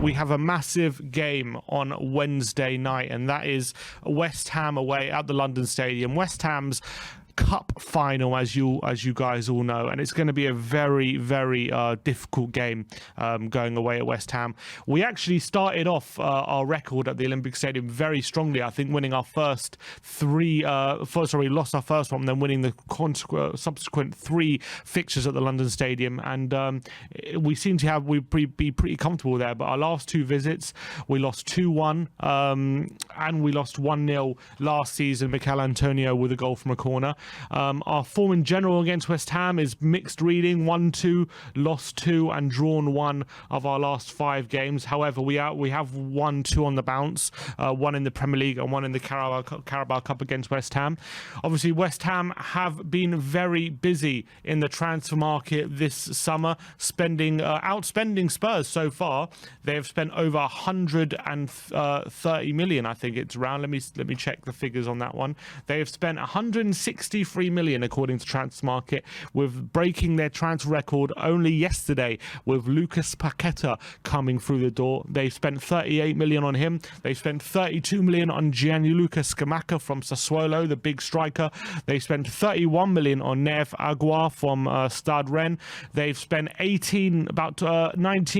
we have a massive game on Wednesday night, and that is West Ham away at the London Stadium. West Ham's Cup final, as you guys all know, and it's going to be a very, very difficult game going away at West Ham. We actually started off our record at the Olympic Stadium very strongly. I think winning our first three, lost our first one, then winning the subsequent three fixtures at the London Stadium, and we seem to be pretty comfortable there. But our last two visits, we lost 2-1, and we lost 1-0 last season. Mikel Antonio with a goal from a corner. Our form in general against West Ham is mixed reading: 1-2, lost 2, and drawn 1 of our last 5 games. However, we have won 2 on the bounce, 1 in the Premier League and 1 in the Carabao Cup against West Ham. Obviously, West Ham have been very busy in the transfer market this summer, outspending Spurs so far. They have spent over 130 million. I think it's around. Let me check the figures on that one. They have spent 163 million according to Transfermarkt, with breaking their transfer record only yesterday with Lucas Paqueta coming through the door. They spent 38 million on him. They spent 32 million on Gianluca Scamacca from Sassuolo, the big striker. They spent 31 million on Nev Aguar from Stade Rennes. They've spent 19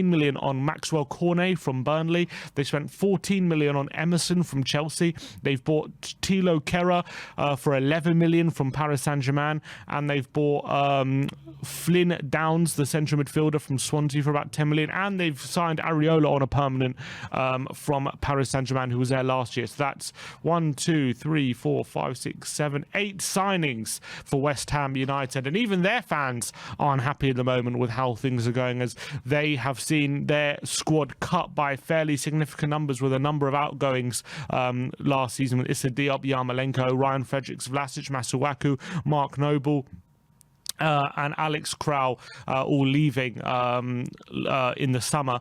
million on Maxwell Cornet from Burnley. They spent 14 million on Emerson from Chelsea. They've bought Thilo Kehrer for 11 million from Paris Saint-Germain, and they've bought Flynn Downs, the central midfielder from Swansea, for about 10 million, and they've signed Areola on a permanent from Paris Saint-Germain, who was there last year. So that's 1, 2, 3, 4, 5, 6, 7, 8 signings for West Ham United, and even their fans aren't happy at the moment with how things are going, as they have seen their squad cut by fairly significant numbers, with a number of outgoings last season, with Issa Diop, Yarmolenko, Ryan Fredericks, Vlasic, Masuaku, Mark Noble, and Alex Krau all leaving in the summer.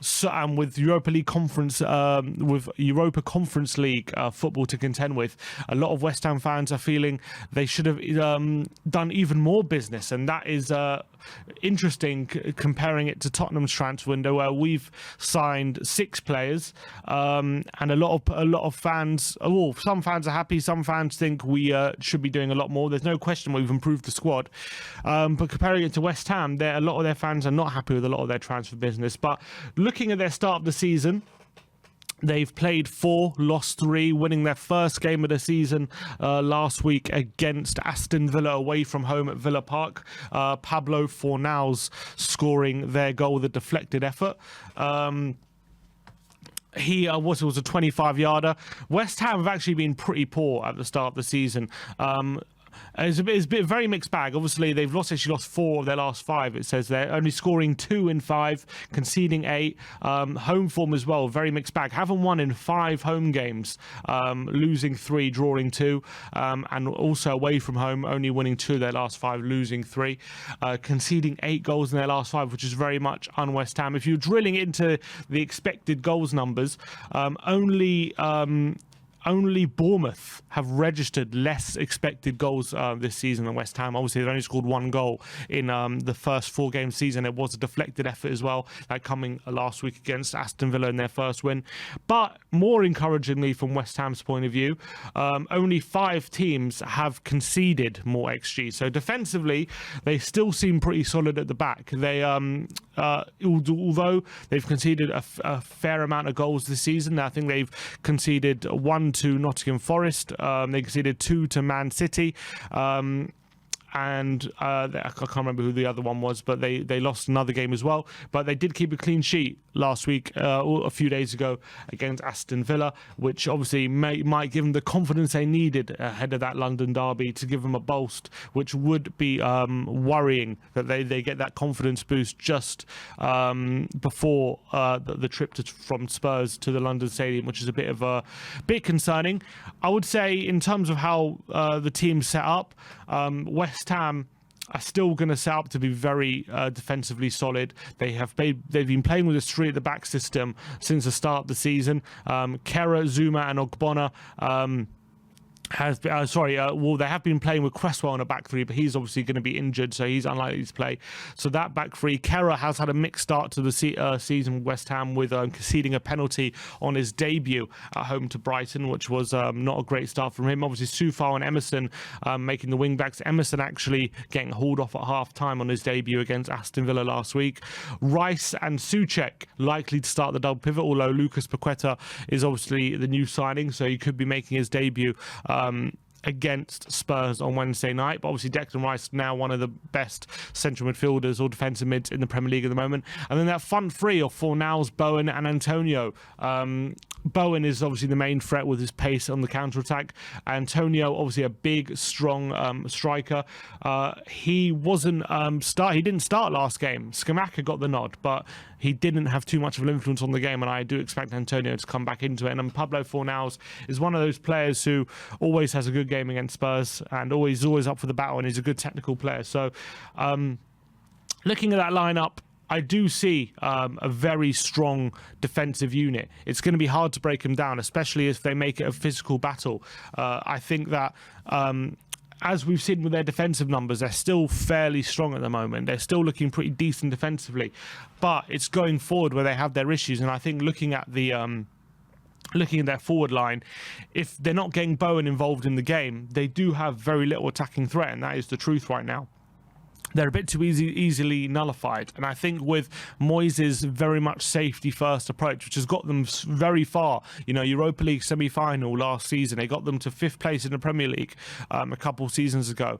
So, and with Europa Conference League football to contend with, a lot of West Ham fans are feeling they should have done even more business, and that is interesting comparing it to Tottenham's transfer window, where we've signed 6 players, and a lot of fans. Some fans are happy. Some fans think we should be doing a lot more. There's no question we've improved the squad, but comparing it to West Ham, a lot of their fans are not happy with a lot of their transfer business. But looking at their start of the season, they've played 4, lost 3, winning their first game of the season last week against Aston Villa away from home at Villa Park. Pablo Fornals scoring their goal with a deflected effort. He was a 25-yarder. West Ham have actually been pretty poor at the start of the season. It's a very mixed bag. Obviously, they've actually lost 4 of their last 5. It says they're only scoring 2 in 5, conceding 8. Home form as well, very mixed bag. Haven't won in 5 home games, losing 3, drawing 2, and also away from home, only winning 2 of their last 5, losing 3, conceding 8 goals in their last 5, which is very much un-West Ham. If you're drilling into the expected goals numbers, only Bournemouth have registered less expected goals this season than West Ham. Obviously, they've only scored 1 goal in the first 4-game season. It was a deflected effort as well, like coming last week against Aston Villa in their first win. But more encouragingly, from West Ham's point of view, only 5 teams have conceded more XG. So defensively, they still seem pretty solid at the back. They, although they've conceded a fair amount of goals this season, I think they've conceded 1 to Nottingham Forest. They conceded 2 to Man City. And I can't remember who the other one was, but they lost another game as well. But they did keep a clean sheet last week, a few days ago, against Aston Villa, which obviously might give them the confidence they needed ahead of that London derby, to give them a boost, which would be worrying that they get that confidence boost just before the trip from Spurs to the London Stadium, which is a bit concerning. I would say, in terms of how the team's set up, West Ham are still going to set up to be very defensively solid. They've been playing with a 3 at the back system since the start of the season. Kehrer, Zuma and Ogbonna has been, well, they have been playing with Cresswell on a back three, but he's obviously going to be injured, so he's unlikely to play. So that back three, Kerr has had a mixed start to the season with West Ham, with conceding a penalty on his debut at home to Brighton, which was not a great start from him. Obviously, Soufal and Emerson making the wing backs. Emerson actually getting hauled off at half time on his debut against Aston Villa last week. Rice and Souček likely to start the double pivot, although Lucas Paqueta is obviously the new signing, so he could be making his debut against Spurs on Wednesday night. But obviously Declan Rice now one of the best central midfielders or defensive mids in the Premier League at the moment. And then that front three of Fornals, Bowen and Antonio. Bowen is obviously the main threat with his pace on the counter-attack. Antonio, obviously a big, strong striker. He didn't start last game. Scamacca got the nod, but he didn't have too much of an influence on the game, and I do expect Antonio to come back into it. And Pablo Fornals is one of those players who always has a good game against Spurs and always up for the battle, and he's a good technical player. So looking at that lineup, I do see a very strong defensive unit. It's going to be hard to break them down, especially if they make it a physical battle. I think that as we've seen with their defensive numbers, they're still fairly strong at the moment. They're still looking pretty decent defensively, but it's going forward where they have their issues. And I think looking at their forward line, if they're not getting Bowen involved in the game, they do have very little attacking threat, and that is the truth right now. They're a bit too easily nullified. And I think with Moyes' very much safety-first approach, which has got them very far, Europa League semi-final last season, they got them to 5th place in the Premier League a couple seasons ago.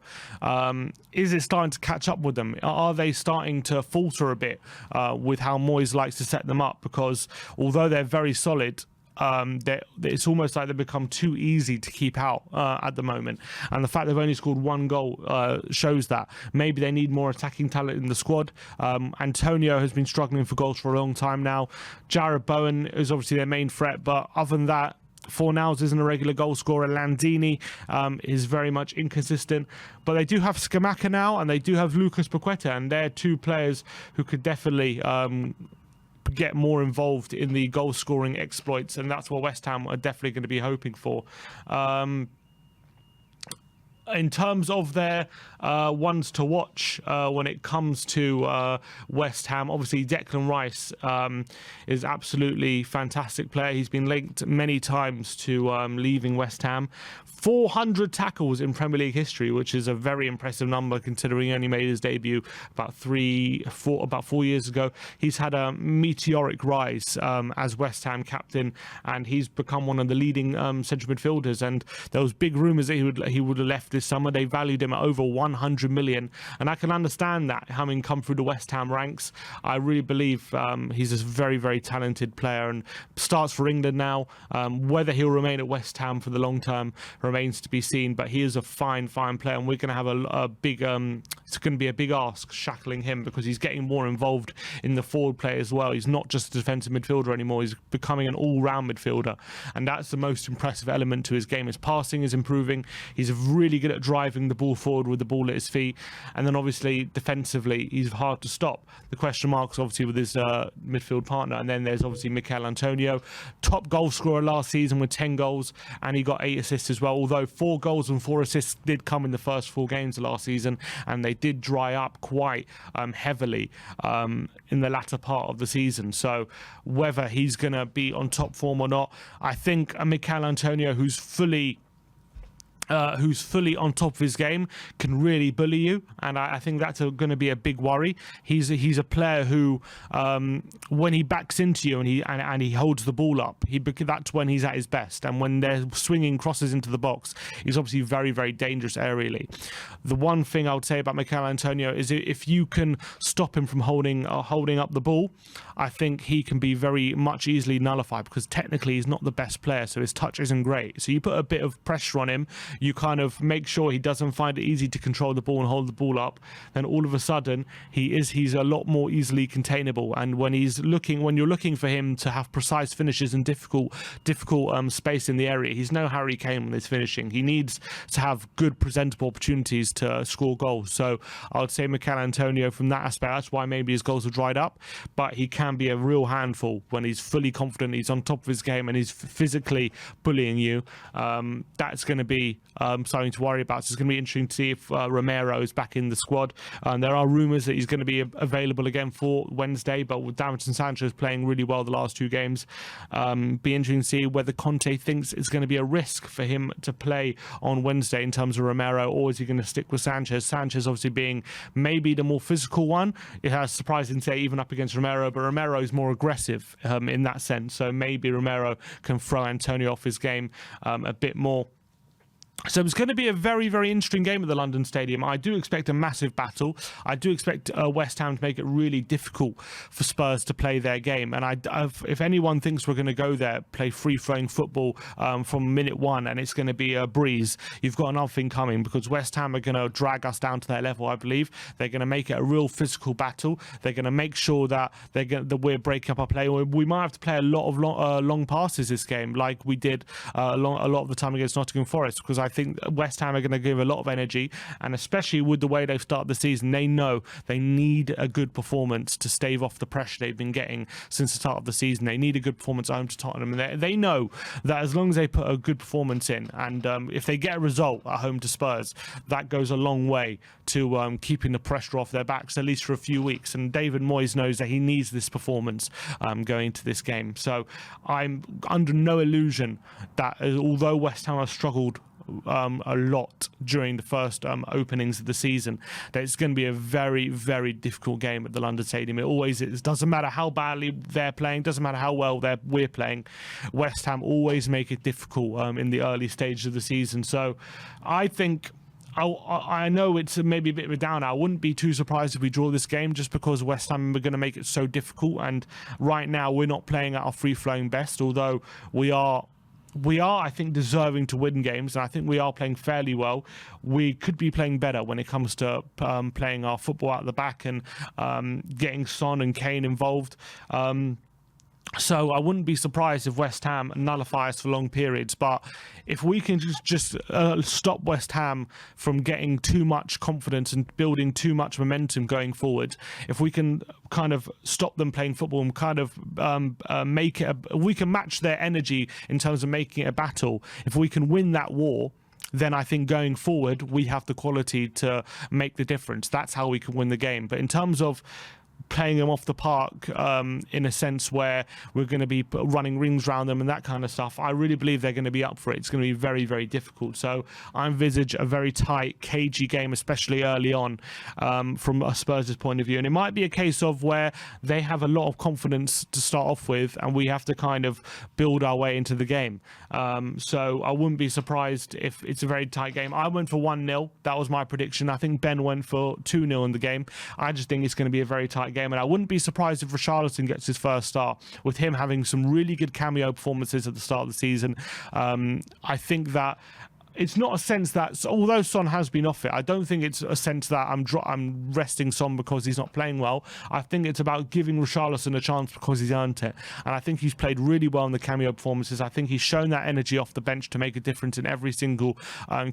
Is it starting to catch up with them? Are they starting to falter a bit with how Moyes likes to set them up? Because although they're very solid, it's almost like they've become too easy to keep out at the moment, and the fact they've only scored 1 goal shows that maybe they need more attacking talent in the squad. Antonio has been struggling for goals for a long time now. Jarrod Bowen is obviously their main threat, but other than that, Fornals isn't a regular goal scorer. Landini is very much inconsistent, but they do have Scamacca now, and they do have Lucas Paqueta, and they're two players who could definitely get more involved in the goal scoring exploits, and that's what West Ham are definitely going to be hoping for. In terms of their ones to watch when it comes to West Ham, obviously Declan Rice is absolutely fantastic player. He's been linked many times to leaving West Ham. 400 tackles in Premier League history, which is a very impressive number considering he only made his debut about 4 years ago. He's had a meteoric rise as West Ham captain, and he's become one of the leading central midfielders. And there was big rumours that he would have left this summer. They valued him at over 100 million, and I can understand that, having come through the West Ham ranks. I really believe he's a very, very talented player and starts for England now. Whether he'll remain at West Ham for the long term remains to be seen, but he is a fine player, and we're going to have a big it's going to be a big ask shackling him, because he's getting more involved in the forward play as well. He's not just a defensive midfielder anymore, he's becoming an all-round midfielder, and that's the most impressive element to his game. His passing is improving, he's really good at driving the ball forward with the ball at his feet, and then obviously defensively he's hard to stop. The question marks obviously with his midfield partner, and then there's obviously Mikel Antonio, top goal scorer last season with 10 goals, and he got 8 assists as well, although 4 goals and 4 assists did come in the first 4 games of last season, and they did dry up quite heavily in the latter part of the season. So whether he's going to be on top form or not, I think a Mikel Antonio who's fully on top of his game can really bully you, and I think that's going to be a big worry. He's a player who, when he backs into you and he holds the ball up, that's when he's at his best. And when they're swinging crosses into the box, he's obviously very, very dangerous aerially. The one thing I would say about Mikel Antonio is if you can stop him from holding up the ball, I think he can be very much easily nullified, because technically he's not the best player, so his touch isn't great. So you put a bit of pressure on him, you kind of make sure he doesn't find it easy to control the ball and hold the ball up, then all of a sudden he's a lot more easily containable. And when you're looking for him to have precise finishes and difficult space in the area, he's no Harry Kane when he's finishing. He needs to have good presentable opportunities to score goals. So I would say Mikel Antonio from that aspect, that's why maybe his goals have dried up, but he can be a real handful when he's fully confident, he's on top of his game, and he's physically bullying you. That's going to be something to worry about. So it's going to be interesting to see if Romero is back in the squad. There are rumours that he's going to be available again for Wednesday, but with Davinson Sanchez playing really well the last two games, be interesting to see whether Conte thinks it's going to be a risk for him to play on Wednesday in terms of Romero, or is he going to stick with Sanchez? Sanchez obviously being maybe the more physical one. It has surprising to say even up against Romero, but Romero is more aggressive in that sense. So maybe Romero can throw Antonio off his game a bit more. So it's going to be a very, very interesting game at the London Stadium. I do expect a massive battle. I do expect West Ham to make it really difficult for Spurs to play their game. And if anyone thinks we're going to go there, play free-flowing football from minute one, and it's going to be a breeze, you've got another thing coming, because West Ham are going to drag us down to their level, I believe. They're going to make it a real physical battle. They're going to make sure that we're breaking up our play. We might have to play a lot of long passes this game, like we did a lot of the time against Nottingham Forest, because I think West Ham are going to give a lot of energy, and especially with the way they've started the season, they know they need a good performance to stave off the pressure they've been getting since the start of the season. They need a good performance at home to Tottenham, and they know that as long as they put a good performance in, and if they get a result at home to Spurs, that goes a long way to keeping the pressure off their backs, at least for a few weeks. And David Moyes knows that he needs this performance going into this game. So I'm under no illusion that although West Ham have struggled a lot during the first openings of the season, that it's going to be a very, very difficult game at the London Stadium. It always is. Doesn't matter how badly they're playing, doesn't matter how well we're playing, West Ham always make it difficult in the early stages of the season. So I think I know it's maybe a bit of a downer. I wouldn't be too surprised if we draw this game, just because West Ham are going to make it so difficult, and right now we're not playing at our free-flowing best, although we are, I think, deserving to win games, and I think we are playing fairly well. We could be playing better when it comes to playing our football out the back and getting Son and Kane involved. So I wouldn't be surprised if West Ham nullify us for long periods. But if we can just stop West Ham from getting too much confidence and building too much momentum going forward, if we can kind of stop them playing football and kind of make it, we can match their energy in terms of making it a battle. If we can win that war, then I think going forward we have the quality to make the difference. That's how we can win the game. But in terms of playing them off the park in a sense where we're going to be running rings around them and that kind of stuff, I really believe they're going to be up for it. It's going to be very, very difficult. So I envisage a very tight, cagey game, especially early on from a Spurs' point of view. And it might be a case of where they have a lot of confidence to start off with, and we have to kind of build our way into the game. So I wouldn't be surprised if it's a very tight game. I went for 1-0. That was my prediction. I think Ben went for 2-0 in the game. I just think it's going to be a very tight game, and I wouldn't be surprised if Richarlison gets his first start, with him having some really good cameo performances at the start of the season. I think that it's not a sense that, although Son has been off it, I don't think it's a sense that I'm resting Son because he's not playing well. I think it's about giving Richarlison a chance because he's earned it. And I think he's played really well in the cameo performances. I think he's shown that energy off the bench to make a difference in every single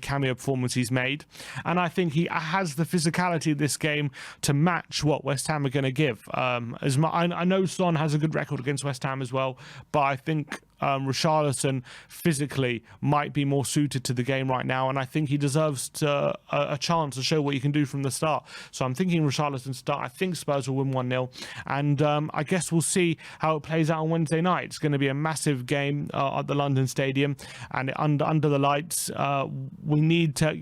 cameo performance he's made. And I think he has the physicality of this game to match what West Ham are going to give. I know Son has a good record against West Ham as well, but I think Richarlison physically might be more suited to the game right now, and I think he deserves a chance to show what he can do from the start. So I'm thinking Richarlison start. I think Spurs will win 1-0, and I guess we'll see how it plays out on Wednesday night. It's going to be a massive game at the London Stadium, and under the lights. We need to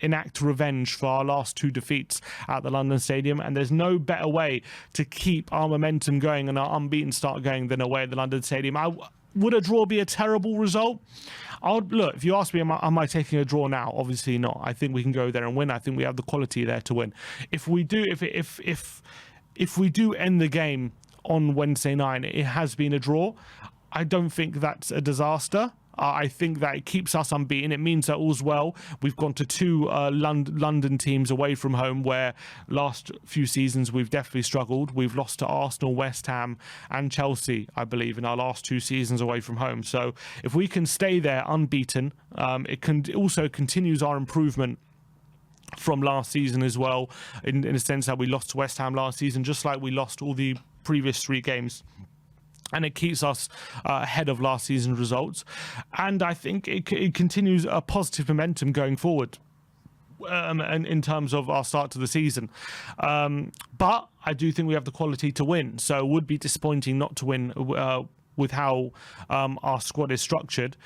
enact revenge for our last two defeats at the London Stadium, and there's no better way to keep our momentum going and our unbeaten start going than away at the London Stadium. Would a draw be a terrible result? Look, if you ask me, am I taking a draw now? Obviously not. I think we can go there and win. I think we have the quality there to win. If we do, if we do end the game on Wednesday night, it has been a draw, I don't think that's a disaster. I think that it keeps us unbeaten. It means that all's well. We've gone to two London teams away from home, where last few seasons we've definitely struggled. We've lost to Arsenal, West Ham and Chelsea, I believe, in our last 2 seasons away from home. So if we can stay there unbeaten, it also continues our improvement from last season as well, in a sense that we lost to West Ham last season, just like we lost all the previous 3 games. And it keeps us ahead of last season's results. And I think it continues a positive momentum going forward. And in terms of our start to the season, but I do think we have the quality to win. So it would be disappointing not to win with how our squad is structured.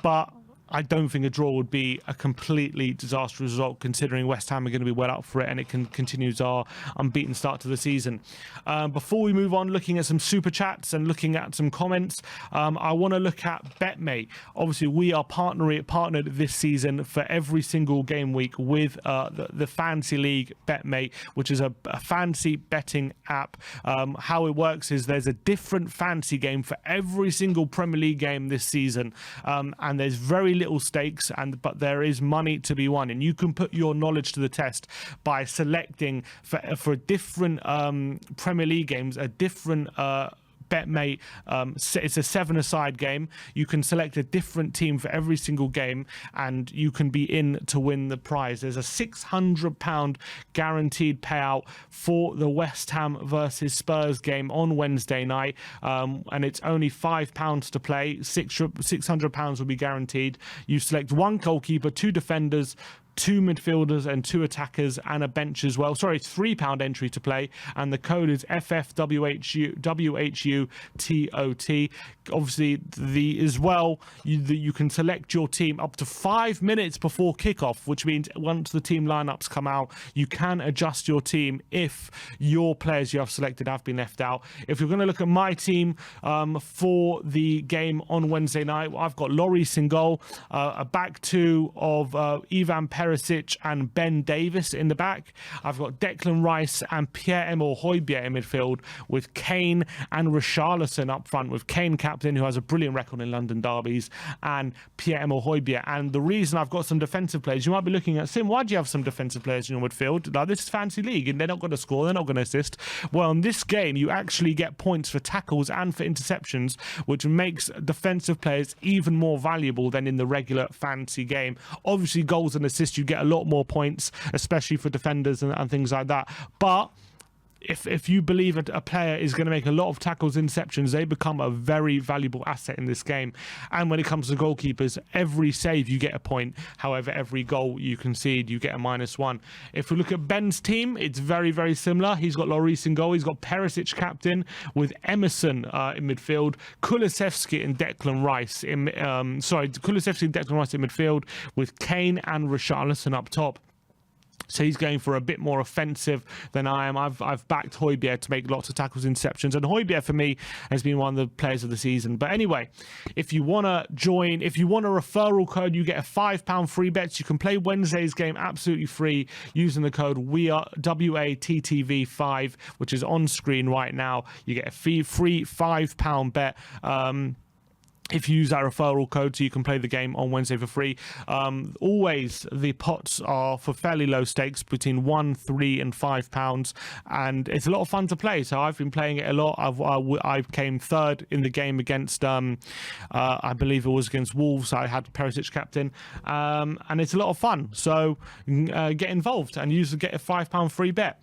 But I don't think a draw would be a completely disastrous result, considering West Ham are going to be well up for it, and it continues our unbeaten start to the season. Before we move on, looking at some super chats and looking at some comments, I want to look at Betmate. Obviously, we are partnered this season for every single game week with the Fantasy League Betmate, which is a fantasy betting app. How it works is there's a different fantasy game for every single Premier League game this season, and there's very little stakes, but there is money to be won, and you can put your knowledge to the test by selecting for different Premier League games a different Betmate. It's a 7-a-side game. You can select a different team for every single game, and you can be in to win the prize. There's a £600 guaranteed payout for the West Ham versus Spurs game on Wednesday night, and it's only £5 to play. £600 will be guaranteed. You select 1 goalkeeper, 2 defenders, 2 midfielders and 2 attackers, and a bench as well. Sorry, it's £3 entry to play, and the code is FFWHUTOT. Obviously, you can select your team up to 5 minutes before kickoff, which means once the team lineups come out, you can adjust your team if your players you have selected have been left out. If you're going to look at my team for the game on Wednesday night, I've got Lloris in goal, a back 2 of Ivan Perisic and Ben Davis in the back. I've got Declan Rice and Pierre-Emile Højbjerg in midfield, with Kane and Richarlison up front, with Kane captain, who has a brilliant record in London derbies, and Pierre-Emile Højbjerg. And the reason I've got some defensive players, you might be looking at, Sim, why do you have some defensive players in your midfield? Like, this is Fantasy League and they're not going to score, they're not going to assist. Well, in this game you actually get points for tackles and for interceptions, which makes defensive players even more valuable than in the regular fantasy game. Obviously, goals and assists, you get a lot more points, especially for defenders and things like that. But if you believe a player is going to make a lot of tackles, interceptions, they become a very valuable asset in this game. And when it comes to goalkeepers, every save you get a point. However, every goal you concede, you get a -1. If we look at Ben's team, it's very, very similar. He's got Lloris in goal. He's got Perisic captain, with Emerson in midfield, Kulusevski and Declan Rice Kulusevski and Declan Rice in midfield, with Kane and Richarlison up top. So he's going for a bit more offensive than I am. I've backed Højbjerg to make lots of tackles, interceptions, and Højbjerg for me has been one of the players of the season. But anyway, if you want to join, if you want a referral code, you get a £5 free bets. You can play Wednesday's game absolutely free using the code WeAreTottenhamTV5, which is on screen right now. You get a free £5 bet. If you use that referral code, so you can play the game on Wednesday for free. Always, the pots are for fairly low stakes, between £1, £3 and £5, and it's a lot of fun to play. So I've been playing it a lot. I came 3rd in the game against, I believe it was against Wolves. I had Perisic captain, and it's a lot of fun. So get involved and get a £5 free bet.